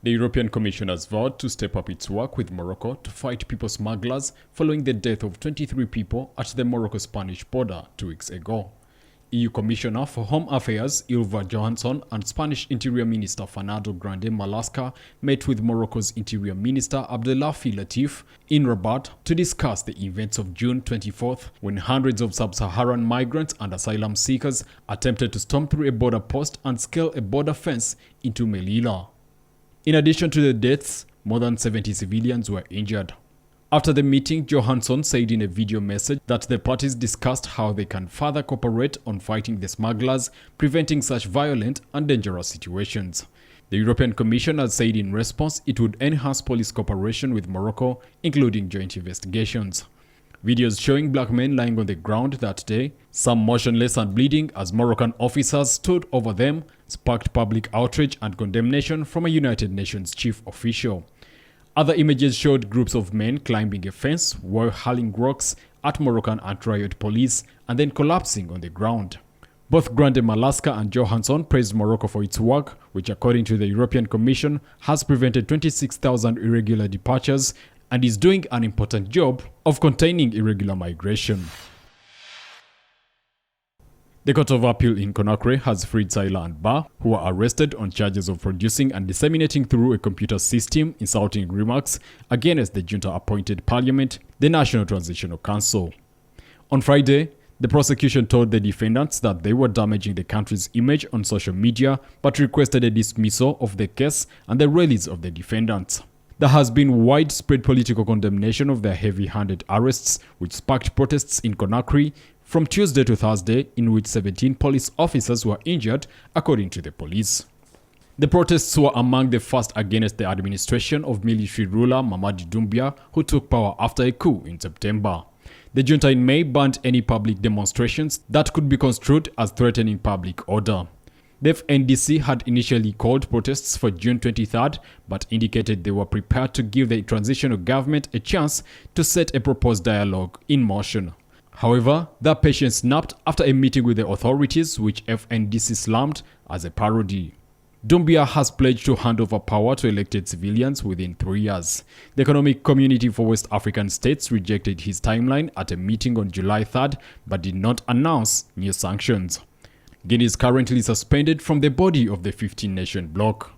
The European Commission has vowed to step up its work with Morocco to fight people smugglers following the death of 23 people at the Morocco-Spanish border 2 weeks ago. EU Commissioner for Home Affairs Ylva Johansson and Spanish Interior Minister Fernando Grande Marlaska met with Morocco's Interior Minister Abdelafi Latif in Rabat to discuss the events of June 24th when hundreds of sub-Saharan migrants and asylum seekers attempted to storm through a border post and scale a border fence into Melilla. In addition to the deaths, more than 70 civilians were injured. After the meeting, Johansson said in a video message that the parties discussed how they can further cooperate on fighting the smugglers, preventing such violent and dangerous situations. The European Commission has said in response it would enhance police cooperation with Morocco, including joint investigations. Videos showing black men lying on the ground that day, some motionless and bleeding as Moroccan officers stood over them, sparked public outrage and condemnation from a United Nations chief official. Other images showed groups of men climbing a fence while hurling rocks at Moroccan anti-riot police and then collapsing on the ground. Both Grande Marlaska and Johansson praised Morocco for its work, which according to the European Commission has prevented 26,000 irregular departures and is doing an important job of containing irregular migration. The Court of Appeal in Conakry has freed Saila and Ba, who were arrested on charges of producing and disseminating through a computer system insulting remarks against the junta-appointed parliament, the National Transitional Council. On Friday, the prosecution told the defendants that they were damaging the country's image on social media but requested a dismissal of the case and the release of the defendants. There has been widespread political condemnation of their heavy-handed arrests, which sparked protests in Conakry from Tuesday to Thursday, in which 17 police officers were injured, according to the police. The protests were among the first against the administration of military ruler Mamadi Doumbia, who took power after a coup in September. The junta in May banned any public demonstrations that could be construed as threatening public order. The FNDC had initially called protests for June 23rd, but indicated they were prepared to give the transitional government a chance to set a proposed dialogue in motion. However, that patience snapped after a meeting with the authorities, which FNDC slammed as a parody. Doumbia has pledged to hand over power to elected civilians within 3 years. The Economic Community for West African States rejected his timeline at a meeting on July 3rd, but did not announce new sanctions. Guinea is currently suspended from the body of the 15-nation bloc.